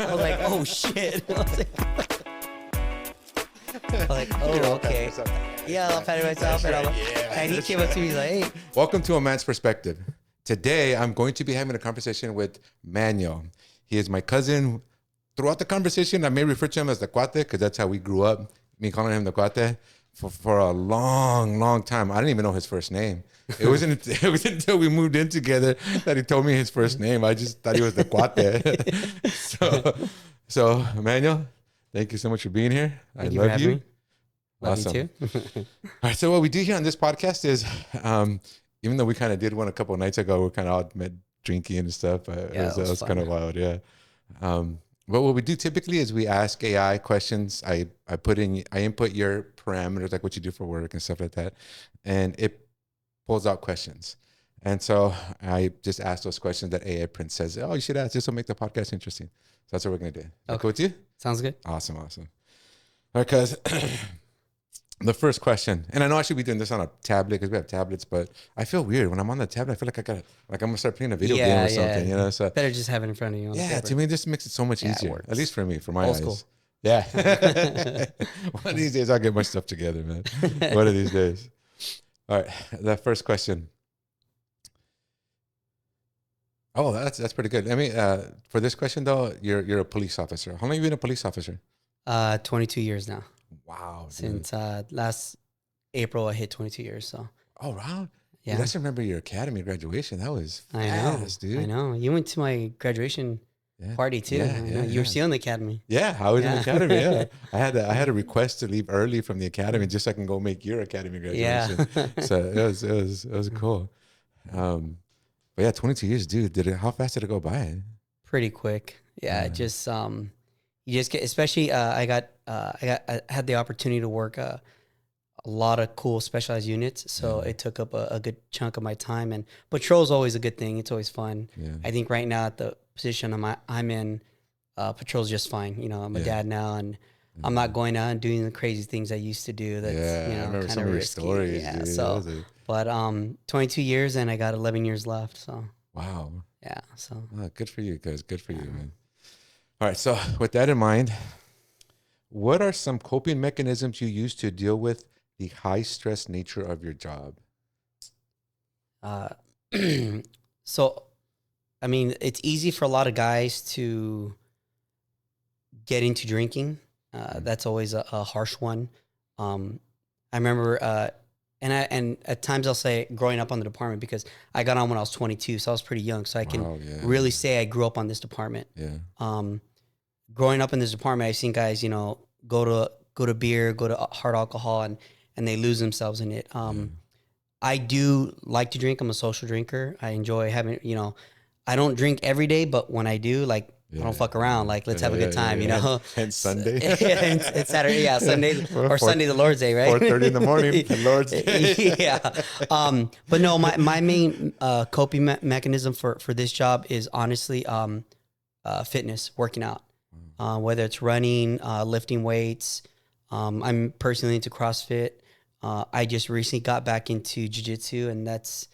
I was like, oh shit. I was like, oh, okay. Yeah, I'll pat myself. And he came up to me, he's like, hey. Welcome to A Man's Perspective. Today, I'm going to be having a conversation with Manuel. He is my cousin. Throughout the conversation, I may refer to him as the cuate because that's how we grew up. Me calling him the cuate for a long time. I didn't even know his first name. It wasn't until we moved in together that he told me his first name. I just thought he was the cuate. so Manuel, thank you so much for being here. Thank you for having me. Awesome. Love you too. All right. So what we do here on this podcast is, even though we kind of did one a couple of nights ago, we kind of all met drinking and stuff. It was kind of wild. Yeah. But what we do typically is we ask AI questions. I input your parameters, like what you do for work and stuff like that. And it pulls out questions. And so I just ask those questions that AI print says, oh, you should ask. This will make the podcast interesting. So that's what we're going to do. Okay. Cool with you? Sounds good. Awesome. All right, because the first question, and I know I should be doing this on a tablet because we have tablets, but I feel weird when I'm on the tablet. I feel like I'm gonna start playing a video game or something, you know. So better just have it in front of you. To me, this makes it so much easier. At least for me, for my eyes. School. Yeah. One of these days, I'll get my stuff together, man. One of these days. All right, the first question. Oh, that's pretty good. I mean, for this question though, you're a police officer. How long have you been a police officer? 22 years now. Wow. Since last April, I hit 22 years. So. Oh, wow. Yeah. Dude, I just remember your academy graduation. That was fast, dude. I know. You went to my graduation party too. You were still in the academy. Yeah, I was in the academy. Yeah, I had a request to leave early from the academy just so I can go make your academy graduation. Yeah. So it was cool. But yeah, 22 years, dude. How fast did it go by? Pretty quick. Yeah, just you just get, especially I had the opportunity to work a lot of cool specialized units, so it took up a good chunk of my time. And patrol is always a good thing. It's always fun. Yeah. I think right now at the position I'm in, patrol's just fine. You know, I'm a dad now, and I'm not going out and doing the crazy things I used to do. That's I remember some of your stories. Yeah, dude. so but 22 years and I got 11 years left. So wow. Yeah. So good for you, guys. Good for you, man. All right. So with that in mind, what are some coping mechanisms you use to deal with the high stress nature of your job? So, I mean, it's easy for a lot of guys to get into drinking. That's always a harsh one. I remember, and at times I'll say growing up on the department, because I got on when I was 22, so I was pretty young. So I can really say I grew up on this department. Yeah. Growing up in this department, I've seen guys, go to beer, go to hard alcohol, and they lose themselves in it. I do like to drink. I'm a social drinker. I enjoy having, I don't drink every day, but when I do, I don't fuck around. Let's have a good time, And Sunday. and Saturday, Sunday or Sunday, the Lord's Day, right? 4:30 in the morning, the Lord's Day. Yeah. But no, my main coping mechanism for this job is honestly fitness, working out. Whether it's running, lifting weights. I'm personally into CrossFit. I just recently got back into jiu-jitsu, and that's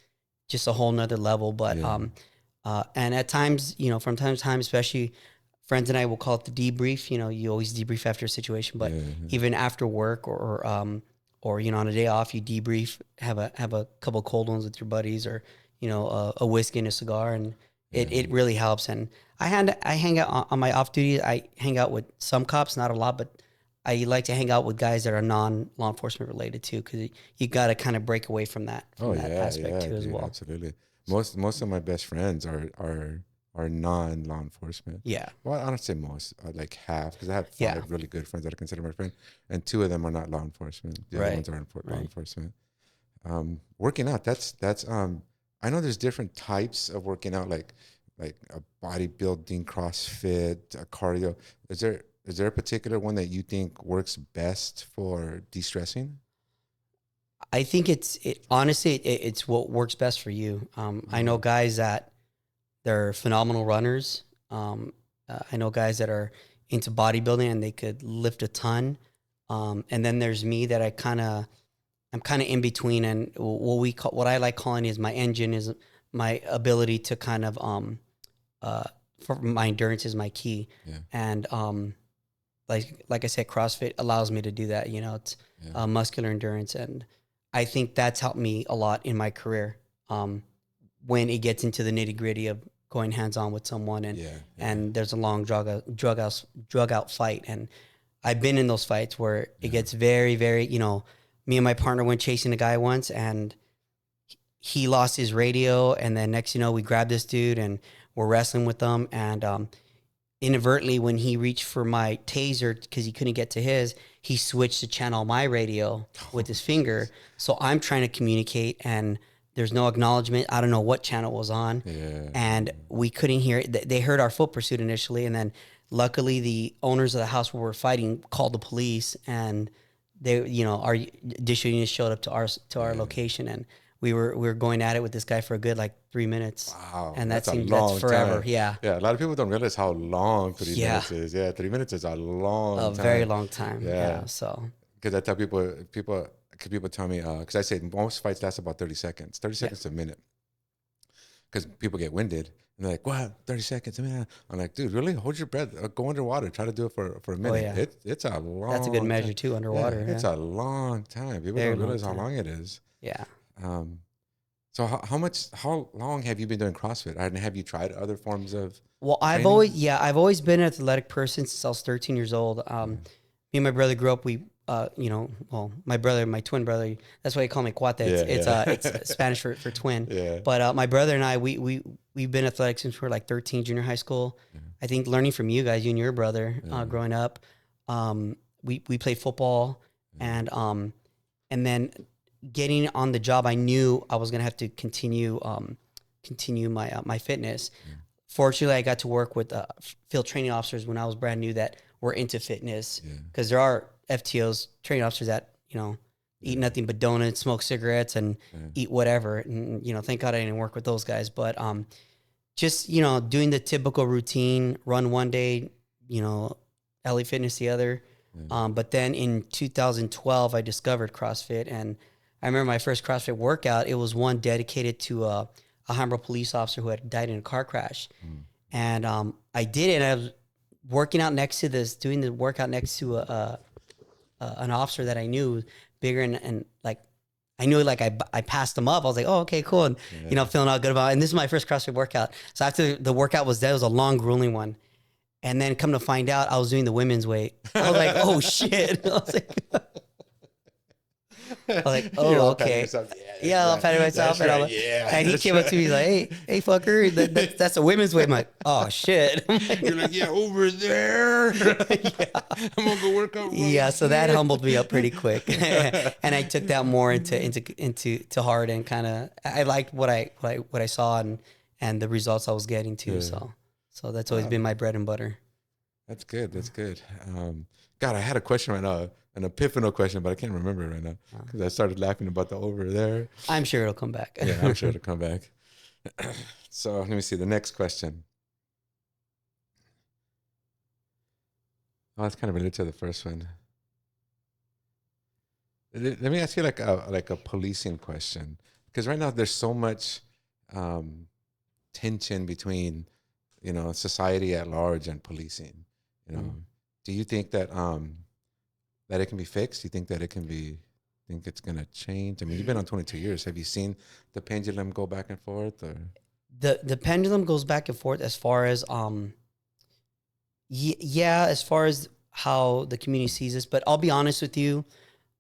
just a whole nother level. But and at times, from time to time, especially friends and I will call it the debrief. You always debrief after a situation, but even after work or on a day off, you debrief, have a couple of cold ones with your buddies, or a whiskey and a cigar, and it really helps. And I hang out on my off duty. I hang out with some cops, not a lot, but I like to hang out with guys that are non-law enforcement related too, because you got to kind of break away from that aspect too, as well. Absolutely. Most of my best friends are non-law enforcement. Yeah. Well, I don't say most, like half, because I have 5 really good friends that I consider my friend, and 2 of them are not law enforcement. The other ones are law enforcement. Working out, that's I know there's different types of working out, like a bodybuilding, CrossFit, a cardio. Is there a particular one that you think works best for de-stressing? I think honestly, it's what works best for you. I know guys that they're phenomenal runners. I know guys that are into bodybuilding and they could lift a ton. And then there's me that I'm kind of in between. And what I like calling is my engine is my ability to kind of for my endurance is my key. Yeah. And like I said, CrossFit allows me to do that. You know, it's muscular endurance, and I think that's helped me a lot in my career. When it gets into the nitty gritty of going hands on with someone, and there's a long drug out fight, and I've been in those fights where it gets very, very, you know, me and my partner went chasing a guy once, and he lost his radio, and then next, you know, we grabbed this dude and we're wrestling with them, and inadvertently, when he reached for my taser because he couldn't get to his, he switched to channel my radio with his finger. So I'm trying to communicate, and there's no acknowledgement. I don't know what channel was on, and we couldn't hear it. They heard our foot pursuit initially, and then luckily the owners of the house where we're fighting called the police, and they, you know, our dish unit showed up to our location, and we were going at it with this guy for a good like 3 minutes. Wow. And that's forever. Time. Yeah. Yeah. A lot of people don't realize how long 3 minutes is. Yeah. 3 minutes is a long time. Very long time. Yeah. So. Because I tell people tell me, because I say most fights last about 30 seconds, 30 seconds to a minute. Because people get winded. And they're like, what? 30 seconds a minute? I'm like, dude, really? Hold your breath. Go underwater. Try to do it for a minute. Oh, yeah. It's a long That's a good measure time. too, underwater. Yeah, it's a long time. People don't realize how long it is. Yeah. So how long have you been doing CrossFit? And have you tried other forms of Well, I've always been an athletic person since I was 13 years old. Me and my brother grew up, my twin brother, that's why they call me cuate. It's Spanish for twin. Yeah. But my brother and I, we've been athletic since we were like 13, junior high school. Yeah. I think learning from you guys, you and your brother, growing up, we played football, and then getting on the job, I knew I was gonna have to continue my fitness. Yeah. Fortunately, I got to work with field training officers when I was brand new that were into fitness, because there are FTOs, training officers that, you know, eat nothing but donuts, smoke cigarettes, and eat whatever. And, you know, thank God I didn't work with those guys. But just, you know, doing the typical routine, run one day, you know, LA Fitness the other. But then in 2012, I discovered CrossFit, and I remember my first CrossFit workout. It was one dedicated to a Alhambra police officer who had died in a car crash. And I did it, and I was working out doing the workout next to an officer that I knew bigger, and like, I knew, like, I passed him up. I was like, oh, okay, cool. And, you know, feeling all good about it. And this is my first CrossFit workout. So after the workout was done, it was a long, grueling one. And then come to find out, I was doing the women's weight. I was like, oh, shit. I was like, oh, okay. Yeah, I'll pat myself. And, right. And he came up to me, he's like, hey, fucker, that's a women's weight. I'm like, oh, shit. You're like, yeah, over there. I'm going to go work out. Yeah, so that humbled me up pretty quick. And I took that more into heart, and kind of, I liked what I saw and the results I was getting too. Yeah. So that's always been my bread and butter. That's good. That's good. God, I had a question right now, an epiphanal question, but I can't remember it right now because I started laughing about the over there. I'm sure it'll come back. Yeah, I'm sure it'll come back. So let me see the next question. Oh, that's kind of related to the first one. Let me ask you like a policing question, because right now there's so much tension between, you know, society at large and policing. You know, do you think that that it can be fixed? Do you think that it can be? Think it's gonna change? I mean, you've been on 22 years. Have you seen the pendulum go back and forth, or the pendulum goes back and forth as far as as far as how the community sees this. But I'll be honest with you,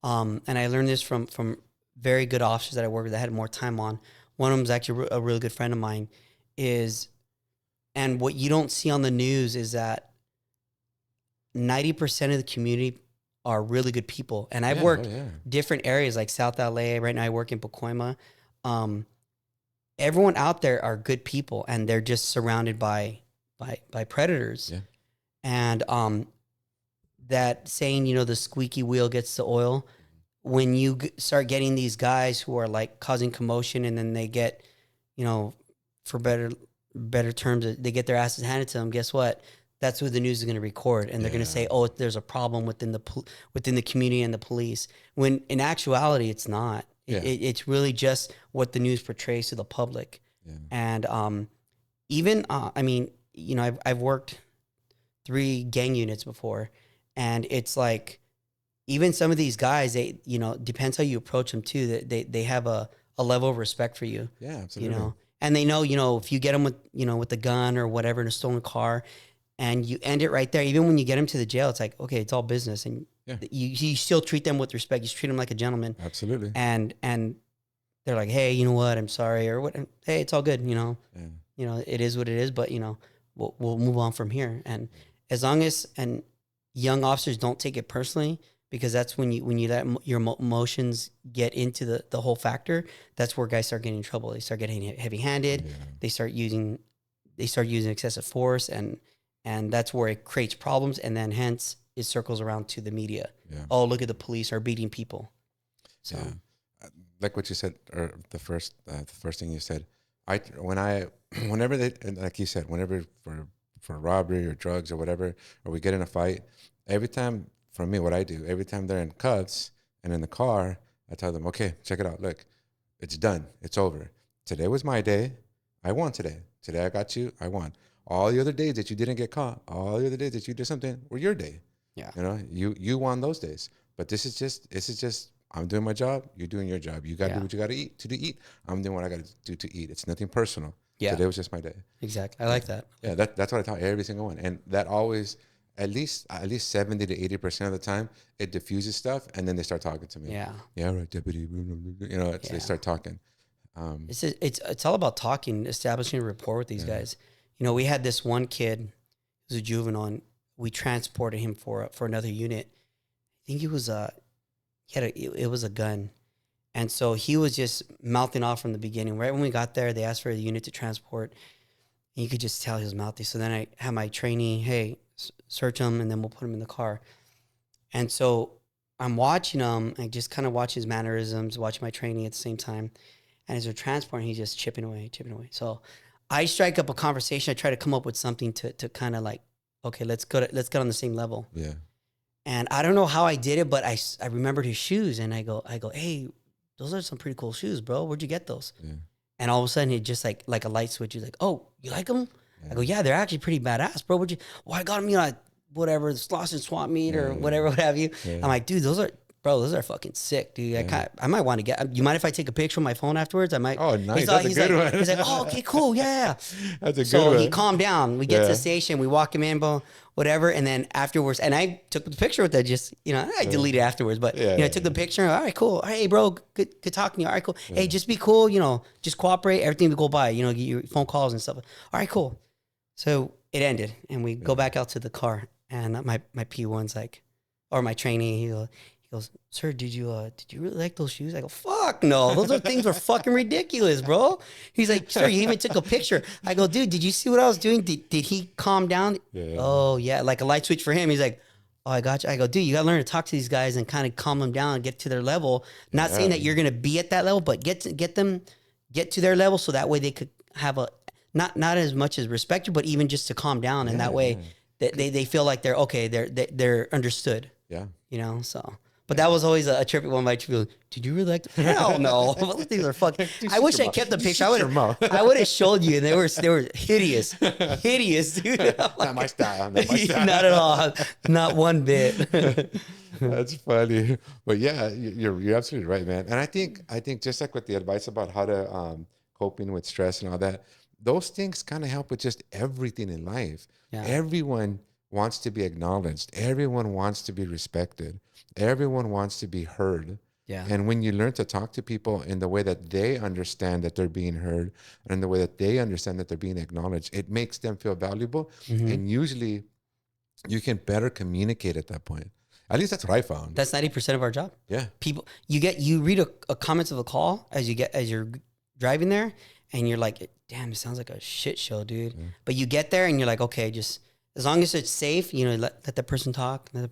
and I learned this from very good officers that I work with that had more time on. One of them is actually a really good friend of mine. And what you don't see on the news is that 90% of the community are really good people. And I've worked different areas like South LA. Right now I work in Pacoima. Everyone out there are good people, and they're just surrounded by predators. Yeah. And that saying, you know, the squeaky wheel gets the oil. When you start getting these guys who are like causing commotion, and then they get, you know, for better terms, they get their asses handed to them. Guess what? That's who the news is going to record, and they're going to say, "Oh, there's a problem within the community and the police." When in actuality, it's not. It's really just what the news portrays to the public. Yeah. And even I mean, I've worked 3 gang units before, and it's like, even some of these guys, they, depends how you approach them too, that they have a level of respect for you. Yeah, absolutely. And they know, if you get them with the gun or whatever in a stolen car, and you end it right there, even when you get them to the jail, it's like, okay, it's all business, and you still treat them with respect. You treat them like a gentleman. Absolutely. And they're like, hey, you know what? I'm sorry, or what? Hey, it's all good. It is what it is. But we'll move on from here. And as long as young officers don't take it personally, because that's when you let your emotions get into the whole factor. That's where guys start getting in trouble. They start getting heavy-handed. Yeah. They start using excessive force, and that's where it creates problems. And then hence it circles around to the media. Yeah. Oh, look at the police are beating people. So, like what you said, or the first thing you said, whenever they, like you said, whenever for robbery or drugs or whatever, or we get in a fight, every time. For me, what I do, every time they're in cuffs and in the car, I tell them, okay, check it out. Look, it's done. It's over. Today was my day. I won today. Today I got you. I won. All the other days that you didn't get caught, all the other days that you did something were your day. Yeah. You won those days. But this is just, I'm doing my job. You're doing your job. You got to do what you got to eat. I'm doing what I got to do to eat. It's nothing personal. Yeah. Today was just my day. Exactly. I like that. Yeah. That's what I tell every single one. And that always, at least 70 to 80% of the time, it diffuses stuff, and then they start talking to me. Yeah. Yeah, right, deputy. They start talking. It's all about talking, establishing a rapport with these guys. We had this one kid who's a juvenile, and we transported him for another unit. I think it was a gun, and so he was just mouthing off from the beginning. Right when we got there, they asked for a unit to transport, and you could just tell he was mouthy. So then I had my trainee, hey, search him, and then we'll put him in the car. And so I'm watching him, and just kind of watch his mannerisms, watching my training at the same time. And as we're transporting, he's just chipping away. So I strike up a conversation. I try to come up with something to kind of like, okay, let's get on the same level. Yeah. And I don't know how I did it, but I remembered his shoes, and I go, hey, those are some pretty cool shoes, bro. Where'd you get those? Yeah. And all of a sudden, he just like a light switch. He's like, oh, you like them? I go, yeah, they're actually pretty badass, bro. I got them, at whatever, Slauson swap meet or whatever, what have you. Yeah. I'm like, dude, those are fucking sick, dude. Yeah. I might want to get, you mind if I take a picture of my phone afterwards? I might. Oh, nice. That's a good one. He's like, oh, okay, cool. Yeah. That's a good one. So he calmed down. We get to the station, we walk him in, bro, whatever. And then afterwards, and I took the picture with that, I deleted afterwards, but I took the picture. All right, cool. Hey, bro, good talking to you. All right, cool. Yeah. Hey, just be cool, just cooperate. Everything will go by, get your phone calls and stuff. All right, cool. So it ended, and we go back out to the car, and my P1's like, or my trainee, he goes, sir, did you really like those shoes? I go, fuck no, those things were fucking ridiculous, bro. He's like, sir, you even took a picture. I go, dude, did you see what I was doing? Did he calm down? Yeah. Oh yeah, like a light switch for him. He's like, oh, I got you. I go, dude, you gotta learn to talk to these guys and kind of calm them down and get to their level. Not saying that you're gonna be at that level, but get to their level, so that way they could have a not as much as respect you, but even just to calm down, and that way they feel like they're understood. Yeah. So. But that was always a trippy one. My people, did you really like them? Hell no. Those things are fucking. I wish I kept the picture. I would have showed you, and they were hideous, dude. Not my style. Not at all. Not one bit. That's funny. But yeah, you're absolutely right, man. And I think just like with the advice about how to coping with stress and all that, those things kind of help with just everything in life. Yeah. Everyone wants to be acknowledged. Everyone wants to be respected. Everyone wants to be heard. Yeah. And when you learn to talk to people in the way that they understand that they're being heard, and in the way that they understand that they're being acknowledged, it makes them feel valuable. Mm-hmm. And usually you can better communicate at that point. At least that's what I found. That's 90% of our job. Yeah. People, you read a comments of a call as you're driving there, and you're like, damn, it sounds like a shit show, dude. Yeah. But you get there and you're like, okay, just as long as it's safe, let the person talk, and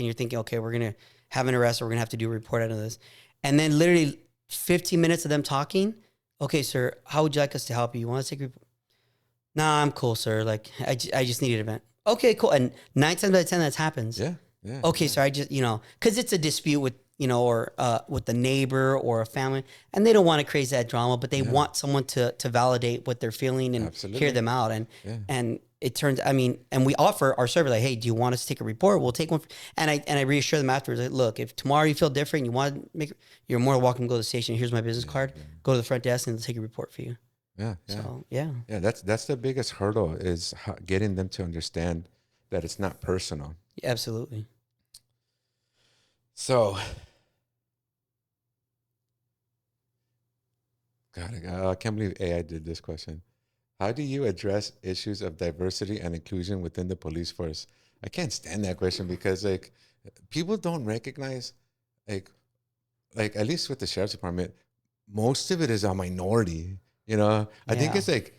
you're thinking, okay, we're going to have an arrest, or we're going to have to do a report out of this. And then literally 15 minutes of them talking. Okay, sir, how would you like us to help you? You want to take a report? Nah, I'm cool, sir. Like, I just needed an event. Okay, cool. And 9 times out of 10, that happens. Yeah. Yeah. Okay, sir, I just, because it's a dispute with or with the neighbor or a family, and they don't want to create that drama, but they want someone to validate what they're feeling and hear them out. And it turns, and we offer our service like, hey, do you want us to take a report? We'll take one. And I reassure them afterwards, like, look, if tomorrow you feel different, you want to you're more than welcome to go to the station. Here's my business card. Go to the front desk and they'll take a report for you. Yeah. So, yeah. That's the biggest hurdle is getting them to understand that it's not personal. Yeah, absolutely. So, God, I can't believe AI did this question. How do you address issues of diversity and inclusion within the police force? I can't stand that question because like people don't recognize like at least with the sheriff's department, most of it is a minority. I think it's like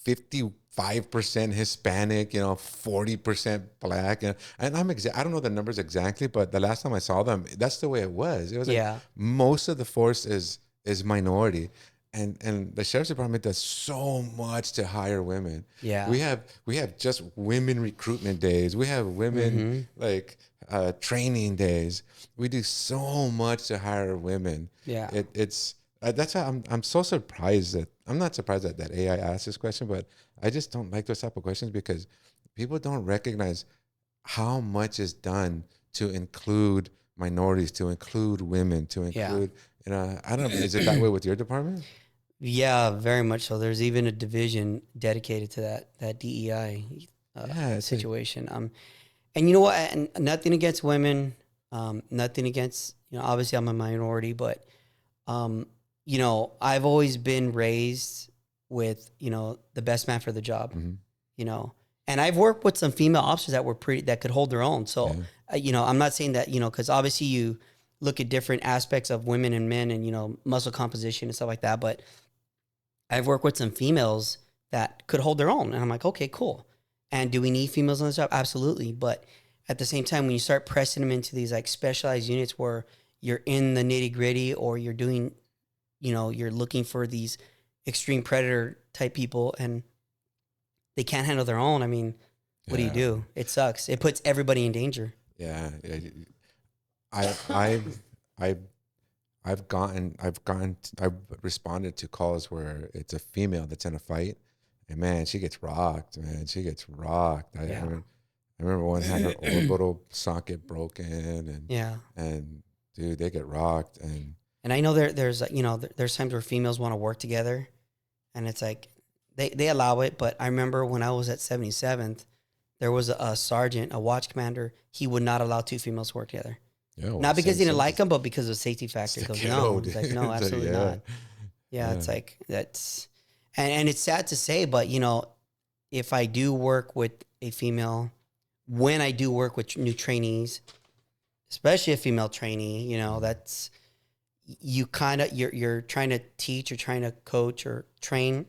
55% Hispanic, 40% Black, and I don't know the numbers exactly, but the last time I saw them, that's the way it was. It was like most of the force is minority. And the sheriff's department does so much to hire women. Yeah. We have just women recruitment days. We have women training days. We do so much to hire women. Yeah. It's that's why I'm so surprised that I'm not surprised that AI asked this question, but I just don't like those type of questions because people don't recognize how much is done to include minorities, to include women, to include I don't know. Is it that way with your department? Yeah, very much so. There's even a division dedicated to that DEI situation. And you know what? And nothing against women, nothing against obviously I'm a minority, but I've always been raised with the best man for the job. And I've worked with some female officers that could hold their own. So I'm not saying that because obviously you look at different aspects of women and men and muscle composition and stuff like that, but I've worked with some females that could hold their own. And I'm like, okay, cool. And do we need females on this job? Absolutely. But at the same time, when you start pressing them into these like specialized units where you're in the nitty gritty or you're doing, you're looking for these extreme predator type people and they can't handle their own. What do you do? It sucks. It puts everybody in danger. Yeah. I've responded to calls where it's a female that's in a fight, and man, she gets rocked. I remember one had her orbital socket broken, and dude, they get rocked. And I know there's times where females want to work together, and it's like they allow it. But I remember when I was at 77th, there was a sergeant, a watch commander. He would not allow two females to work together. Not because he didn't like them, but because of the safety factor. No, absolutely not. Yeah, it's like that's, and it's sad to say, but if I do work with a female, when I do work with new trainees, especially a female trainee, that's you're trying to teach or trying to coach or train,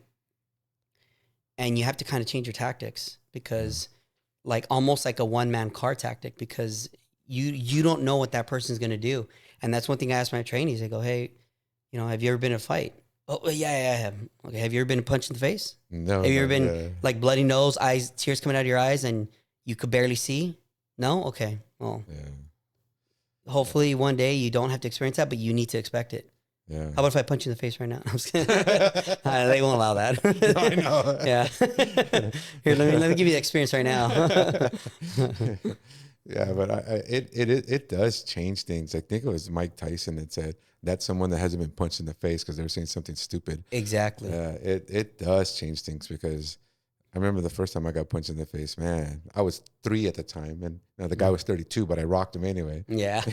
and you have to kind of change your tactics because, like almost like a one-man car tactic because. You don't know what that person's going to do. And that's one thing I ask my trainees. I go, hey, have you ever been in a fight? Oh, yeah, I have. Okay, have you ever been punched in the face? No. Have you ever been like bloody nose, eyes, tears coming out of your eyes and you could barely see? No? Okay. Well, hopefully one day you don't have to experience that, but you need to expect it. Yeah. How about if I punch you in the face right now? I'm just kidding. They won't allow that. No, I know. Yeah. Here, let me give you the experience right now. Yeah, but it does change things. I think it was Mike Tyson that said that's someone that hasn't been punched in the face because they're saying something stupid. Exactly. It does change things because I remember the first time I got punched in the face, man, I was 3 at the time and the guy was 32, but I rocked him anyway. Yeah.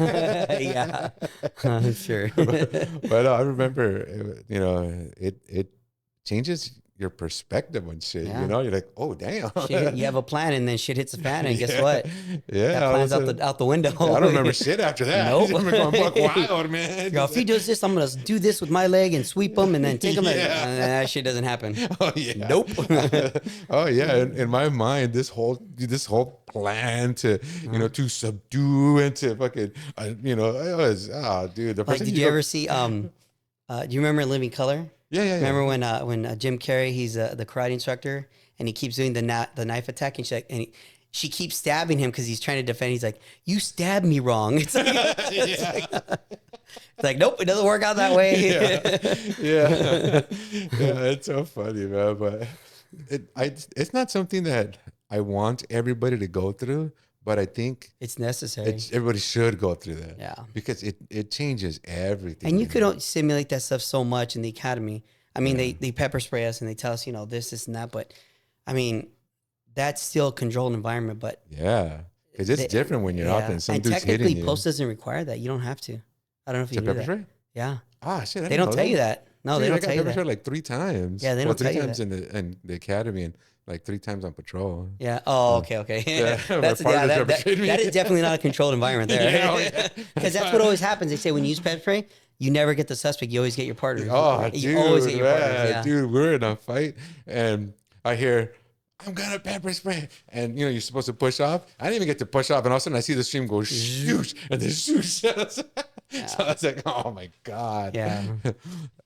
Yeah. Sure. But I remember, it changes your perspective on shit. You're like, oh damn. Shit, you have a plan and then shit hits the fan and guess what? Yeah. That plan's out the window. I don't remember shit after that. Nope. I remember going buck wild, man. Yo, if he does this, I'm gonna do this with my leg and sweep him and then take him and that shit doesn't happen. Oh yeah. Nope. Oh yeah. In my mind, this whole plan to to subdue and to fucking it was dude. The person did you ever see do you remember In Living Color? Yeah. Remember when Jim Carrey, he's the karate instructor, and he keeps doing the knife attack, and she keeps stabbing him because he's trying to defend. He's like, "You stabbed me wrong." It's like, it's like, nope, it doesn't work out that way. Yeah, it's so funny, man. But it's not something that I want everybody to go through, but I think it's necessary. Everybody should go through that. Yeah, because it changes everything. And you could simulate that stuff so much in the academy. I mean, they pepper spray us and they tell us, this and that, but I mean, that's still a controlled environment. But yeah, because it's different when you're out there and some dude's hitting you. Technically, post doesn't require that. You don't have to. I don't know if you knew pepper that. Spray? Yeah. Ah, shit. They don't tell you that. No, they don't tell you that. I got pepper spray like 3 times. Yeah, they don't tell you that. 3 times in the academy and like 3 times on patrol. Yeah. Oh, okay. Yeah, that is definitely not a controlled environment there. Because that's what always happens. They say when you use pepper spray, you never get the suspect. You always get your partner. Oh, you always get your partner. Yeah. Dude, we're in a fight and I hear, "I'm gonna pepper spray," and you're supposed to push off. I didn't even get to push off, and all of a sudden I see the stream go shoosh, and then shoosh. So I was like, "Oh my god!" Yeah.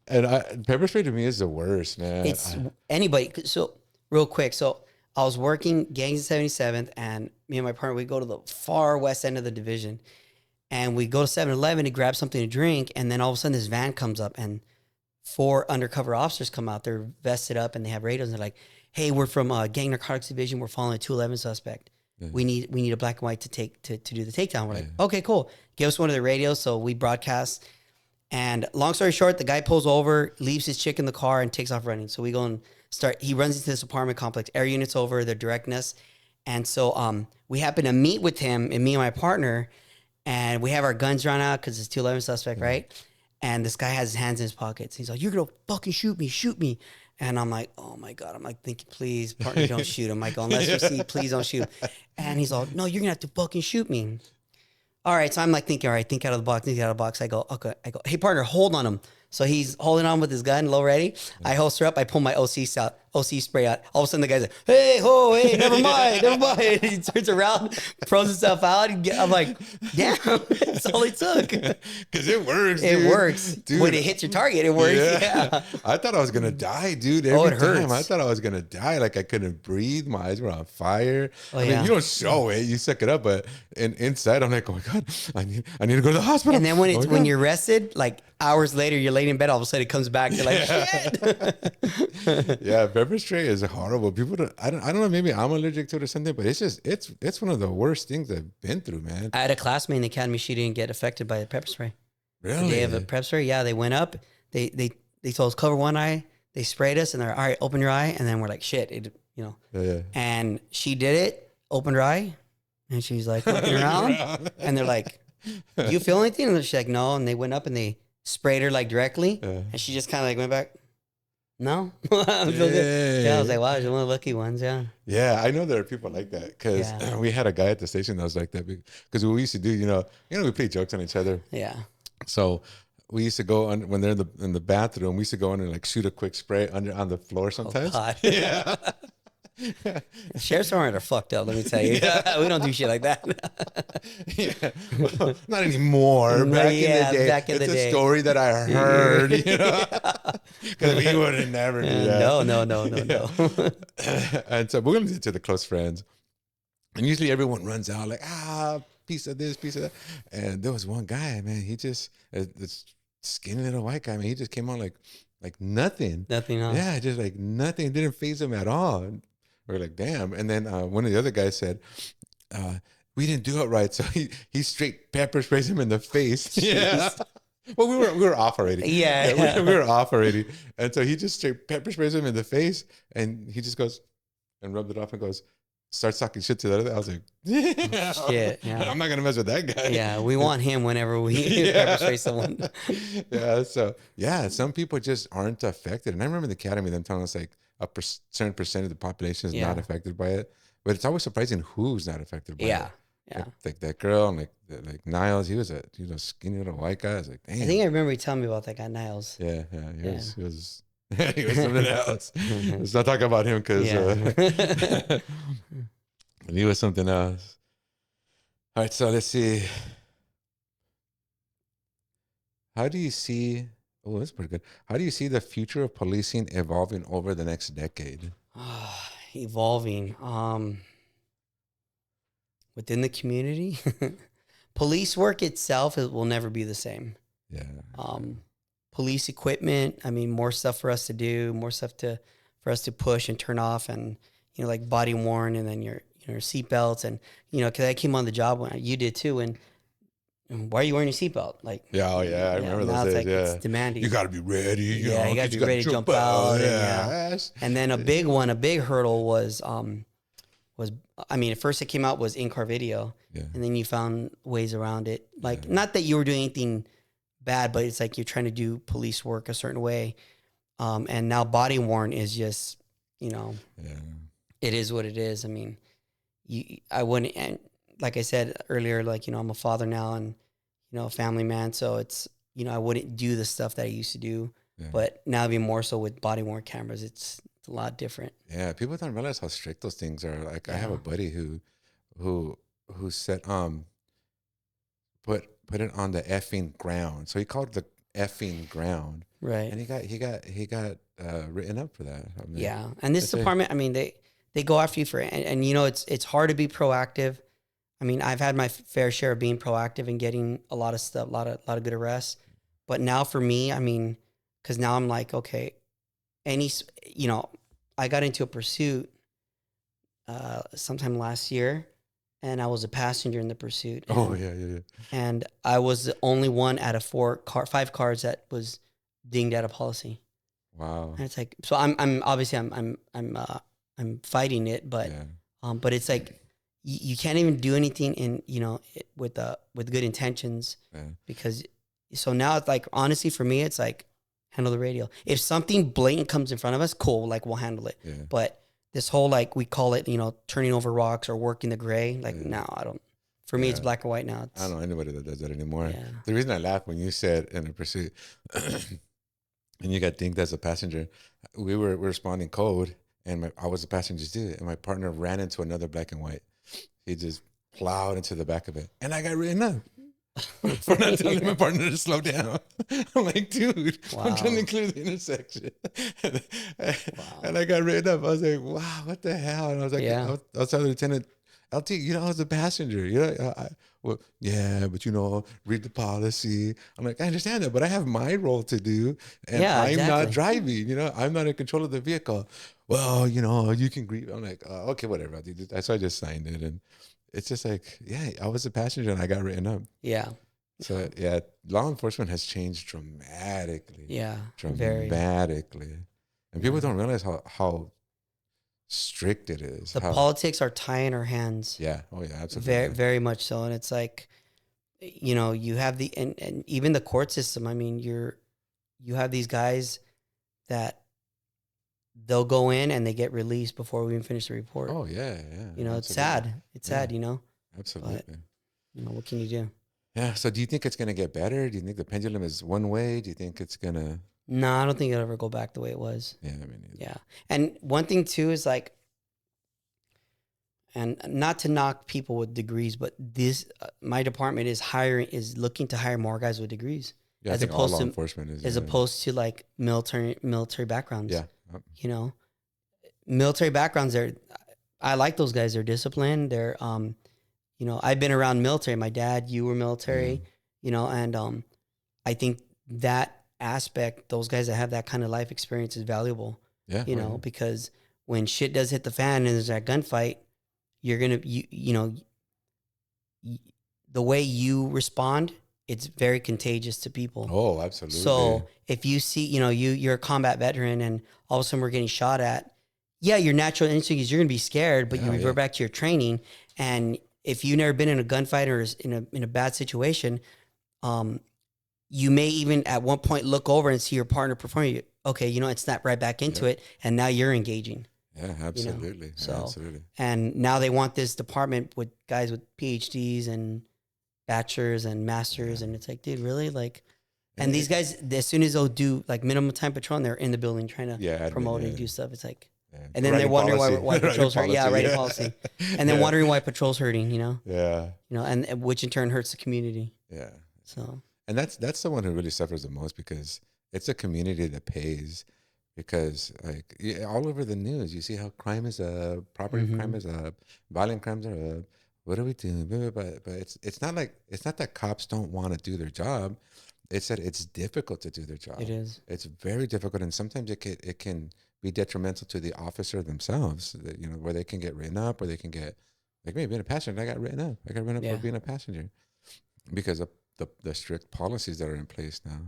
And pepper spray to me is the worst, man. It's anybody. So real quick, so I was working gangs in 77th, and me and my partner we go to the far west end of the division, and we go to 7-Eleven to grab something to drink, and then all of a sudden this van comes up, and 4 undercover officers come out. They're vested up, and they have radios, and they're like, "Hey, we're from gang narcotics division. We're following a 211 suspect. Yeah. We need a black and white to do the takedown." We're like, "Okay, cool. Give us one of the radios." So we broadcast. And long story short, the guy pulls over, leaves his chick in the car, and takes off running. So we go and start. He runs into this apartment complex. Air units over. They're directing us. And so we happen to meet with him and me and my partner, and we have our guns drawn out because it's 211 suspect, right? And this guy has his hands in his pockets. He's like, "You're gonna fucking shoot me." And I'm like, oh my God. I'm like thinking, please, partner, don't shoot him. I go, unless you see, please don't shoot him. And he's all, "No, you're gonna have to fucking shoot me." All right. So I'm like thinking, all right, think out of the box. I go, okay. I go, "Hey partner, hold on him." So he's holding on with his gun, low ready. I holster up. I pull my OC spray out. All of a sudden, the guy's like, "Hey, never mind." He turns around, throws himself out. I'm like, damn, that's all it took. Because it works. It works. Dude. When it hits your target, it works. Yeah. I thought I was gonna die, dude. It Every hurts. time I thought I was gonna die. Like I couldn't breathe. My eyes were on fire. Oh, I mean, you don't show it. You suck it up. But inside, I'm like, oh my God, I need to go to the hospital. And then when you're rested, like hours later, you're laying in bed. All of a sudden, it comes back. You're like, shit. Yeah, pepper spray is horrible. People don't. I don't know. Maybe I'm allergic to it or something. But it's one of the worst things I've been through, man. I had a classmate in the academy. She didn't get affected by the pepper spray. Really? They have a pepper spray. Yeah, they went up. They told us cover one eye. They sprayed us, and they're all right. Open your eye, and then we're like, shit. Yeah. And she did it. Opened her eye, and she's like looking around, and they're like, "Do you feel anything?" And she's like, "No." And they went up and they sprayed her like directly, and she just kind of like went back. No, I feel good. Yeah, I was like, wow, you're one of the lucky ones. Yeah. Yeah, I know there are people like that because we had a guy at the station that was like that because what we used to do, we play jokes on each other. Yeah. So we used to go on when they're in the bathroom. We used to go in and like shoot a quick spray on the floor sometimes. Oh, God. Yeah. Sheriff's department are fucked up. Let me tell you, we don't do shit like that. Well, not anymore. Back in the day, it's a story that I heard. Because we would have never do that. No. And so we're gonna get to the close friends, and usually everyone runs out like piece of this, piece of that. And there was one guy, man. He just this skinny little white guy. Man, he just came on like nothing. Nothing. Huh? Yeah, just like nothing. It didn't faze him at all. We're like, damn. And then one of the other guys said, "We didn't do it right." So he straight pepper sprays him in the face. Yeah. Well, we were off already. Yeah. We were off already. And so he just straight pepper sprays him in the face, and he just goes and rubbed it off and goes, starts talking shit to the other. I was like, shit. Yeah. I'm not gonna mess with that guy. Yeah, we want him whenever we pepper spray someone. Yeah. So some people just aren't affected. And I remember in the academy them telling us like certain percent of the population is not affected by it, but it's always surprising who's not affected by it. Yeah. Like that girl, and like Niles, he was a skinny little white guy. I was like, damn. I think I remember you telling me about that guy, Niles. Yeah. He was he was something else. Let's not talk about him because he was something else. All right, so let's see. How do you see? Oh, that's pretty good. How do you see the future of policing evolving over the next decade? Evolving. within the community, police work itself will never be the same. Yeah. Police equipment. I mean, more stuff for us to do, more stuff for us to push and turn off, and like body worn, and then your seatbelts, and because I came on the job when you did too, and why are you wearing your seatbelt? Like, yeah, I remember those days. It's demanding. You got to be ready. You got to be ready to jump out. And then a big hurdle was I mean, at first it came out was in-car video, and then you found ways around it. Like, not that you were doing anything bad, but it's like you're trying to do police work a certain way. And now body worn is just, it is what it is. I mean, I wouldn't, and like I said earlier, like, I'm a father now and, a family man. So it's, I wouldn't do the stuff that I used to do, but now even more so with body worn cameras, it's a lot different. Yeah. People don't realize how strict those things are. Like I have a buddy who said, put it on the effing ground. So he called it the effing ground. Right. And he got written up for that. I mean, and this department, I mean, they go after you for, and it's hard to be proactive. I mean, I've had my fair share of being proactive and getting a lot of stuff, a lot of good arrests. But now for me, I mean, because now I'm like, okay, I got into a pursuit sometime last year, and I was a passenger in the pursuit. And, And I was the only one out of 5 cars that was dinged out of policy. Wow. And it's like, so I'm obviously I'm fighting it, but but it's like you can't even do anything in with good intentions, because so now it's like, honestly for me it's like, handle the radio. If something blatant comes in front of us, cool, like we'll handle it. But this whole, like, we call it turning over rocks or working the gray, like no, I don't. For me, it's black or white now. I don't know anybody that does that anymore. The reason I laughed when you said in a pursuit and you got dinged as a passenger, we were responding code, and I was a passenger too, and my partner ran into another black and white. He just plowed into the back of it, and I got written up for not telling my partner to slow down. I'm like, dude, I'm trying to clear the intersection, and I got written up. I was like, wow, what the hell? And I was like, I was telling the lieutenant, LT, I was a passenger. Well, yeah, but read the policy. I'm like, I understand that, but I have my role to do, and I'm not driving. I'm not in control of the vehicle. Well, you can grieve. I'm like, okay, whatever. So I just signed it, and it's just like, I was a passenger and I got written up. Yeah. So law enforcement has changed dramatically. Yeah, dramatically, and people don't realize how strict it is. The politics are tying our hands. Yeah. Oh yeah, absolutely. Very, very much so. And it's like, you have and even the court system. I mean, you have these guys that they'll go in and they get released before we even finish the report. Oh yeah. It's sad. It's sad, Absolutely. But, what can you do? Yeah. So do you think it's going to get better? Do you think the pendulum is one way? Do you think it's going to... No, I don't think it'll ever go back the way it was. Yeah, I mean... Yeah. And one thing too is like, and not to knock people with degrees, but my department is looking to hire more guys with degrees. Yeah, as opposed to law enforcement is, opposed to like military backgrounds. Yeah. Military backgrounds I like those guys. They're disciplined. They're I've been around military. My dad, you were military, and I think that aspect, those guys that have that kind of life experience is valuable. Yeah. Because when shit does hit the fan and there's that gunfight, you're gonna the way you respond, it's very contagious to people. Oh, absolutely. So if you see, you're a combat veteran and all of a sudden we're getting shot at, your natural instinct is you're going to be scared, but you revert back to your training. And if you've never been in a gunfight or in a bad situation, you may even at one point look over and see your partner performing. Okay, and snap right back into it. And now you're engaging. Yeah, absolutely. So, absolutely. And now they want this department with guys with PhDs and bachelors and masters, and it's like, dude, really? Like, and these guys, as soon as they'll do like minimum time patrol, and they're in the building trying to promote and do stuff. It's like, and then they're wondering why patrol's hurting. Yeah, writing policy, and then wondering why patrol's hurting. And which in turn hurts the community. Yeah. So, and that's the one who really suffers the most, because it's a community that pays. Because all over the news, you see how crime is up, property crime is up, violent crimes are up. what are we doing? But it's not that cops don't want to do their job. It's that it's difficult to do their job. It is. It's very difficult, and sometimes it can be detrimental to the officer themselves. That, where they can get written up, or they can get like me being a passenger. I got written up. For being a passenger because of the strict policies that are in place now.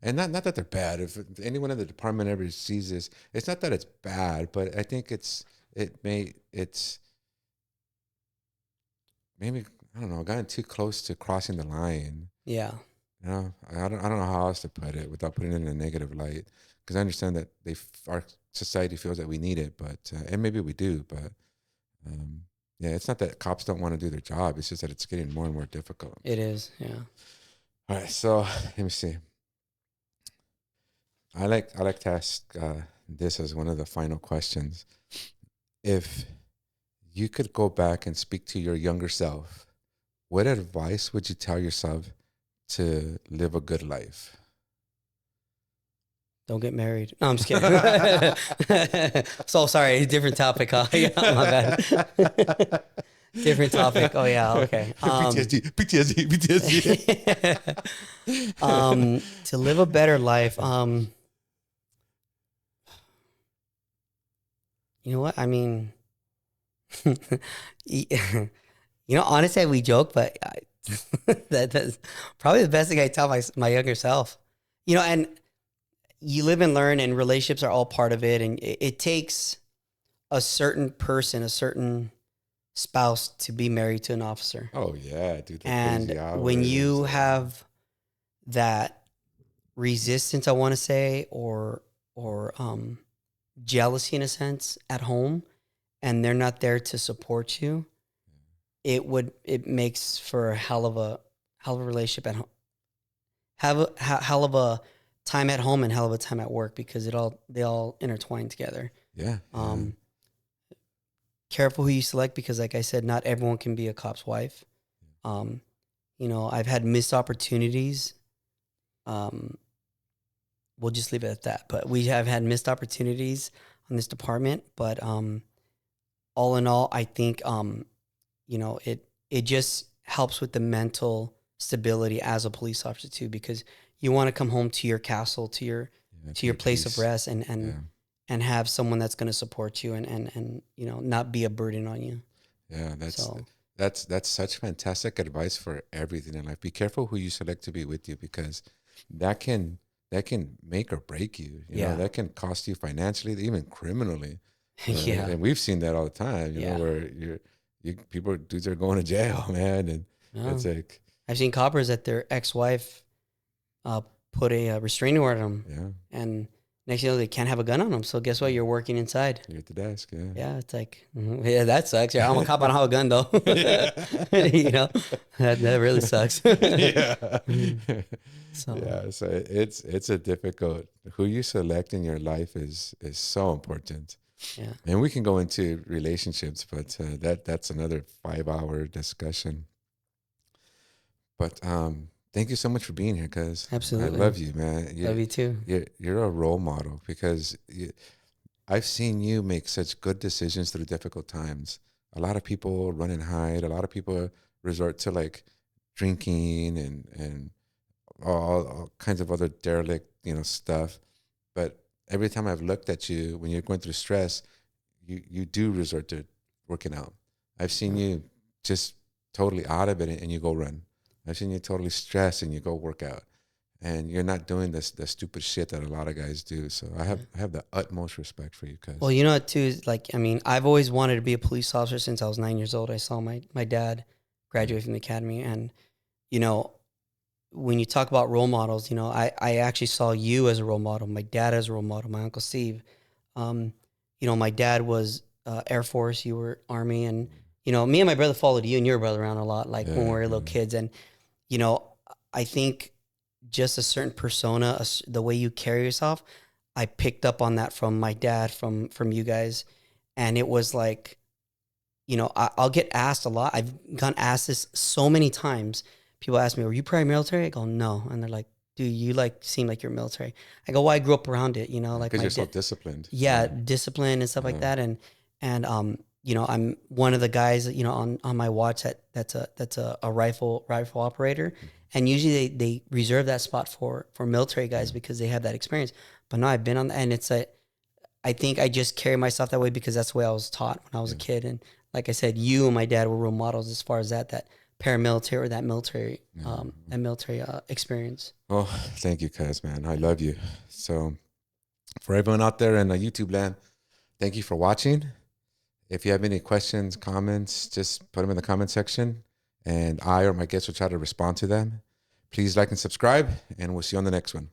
And not that they're bad. If anyone in the department ever sees this, it's not that it's bad, but I think it's maybe, I don't know, gotten too close to crossing the line. Yeah. I don't know how else to put it without putting it in a negative light, because I understand that our society feels that we need it, but and maybe we do, but yeah, it's not that cops don't want to do their job. It's just that it's getting more and more difficult. It is, yeah. All right, so let me see. I like to ask this as one of the final questions. If you could go back and speak to your younger self, what advice would you tell yourself to live a good life? Don't get married. No, I'm just kidding. So sorry, different topic. Huh? Yeah, my bad. Different topic. Oh yeah, okay. PTSD. To live a better life. You know what? I mean, honestly, we joke, but that's probably the best thing I tell my younger self. And you live and learn, and relationships are all part of it. And it takes a certain person, a certain spouse to be married to an officer. Oh yeah, dude. And when you have that resistance, I want to say, or jealousy in a sense at home, and they're not there to support you, it makes for a hell of a relationship at home. Have a hell of a time at home and hell of a time at work, because they all intertwine together. Yeah. Careful who you select, because like I said, not everyone can be a cop's wife. I've had missed opportunities. We'll just leave it at that. But we have had missed opportunities on this department. But all in all, I think it just helps with the mental stability as a police officer too, because you want to come home to your castle, to your place of rest, and have someone that's going to support you and not be a burden on you. Yeah, that's such fantastic advice for everything in life. Be careful who you select to be with you, because that can make or break you. That can cost you financially, even criminally. Yeah, and we've seen that all the time. You know, where dudes are going to jail, man, and it's like I've seen coppers that their ex-wife put a restraining order on them. Yeah, and next thing you know, they can't have a gun on them. So guess what? You're working inside. You're at the desk. Yeah. Yeah, it's like, yeah, that sucks. Yeah, I'm a cop. I don't have a gun though. That really sucks. Yeah. So it's a difficult. Who you select in your life is so important. Yeah. And we can go into relationships, but that's another 5-hour discussion. But thank you so much for being here, because absolutely, I love you, man. Love you too. You're a role model, because I've seen you make such good decisions through difficult times. A lot of people run and hide. A lot of people resort to like drinking and all kinds of other derelict, stuff. But every time I've looked at you when you're going through stress, you do resort to working out. I've seen you just totally out of it and you go run. I've seen you totally stressed and you go work out, and you're not doing the stupid shit that a lot of guys do. So I have the utmost respect for you, cause well, you know what too is like, I mean, I've always wanted to be a police officer since I was 9 years old. I saw my dad graduate from the academy, and when you talk about role models, I actually saw you as a role model, my dad as a role model, my Uncle Steve. My dad was Air Force, you were Army, and me and my brother followed you and your brother around a lot, like when we were little kids. And I think just a certain persona, the way you carry yourself, I picked up on that from my dad, from you guys. And it was like, I'll get asked a lot. I've gotten asked this so many times. People ask me, "Were you prior military?" I go, "No." And they're like, "Dude, you seem like you're military." I go, "Well, I grew up around it, like because you're so disciplined." Yeah, discipline and stuff like that. And I'm one of the guys, on my watch that's a rifle operator. And usually they reserve that spot for military guys because they have that experience. But no, I've been on, and I think I just carry myself that way because that's the way I was taught when I was a kid. And like I said, you and my dad were role models as far as that paramilitary or that military experience. Well, thank you, cuz, man. I love you. So for everyone out there in YouTube land, thank you for watching. If you have any questions, comments, just put them in the comment section, and I or my guests will try to respond to them. Please like and subscribe, and we'll see you on the next one.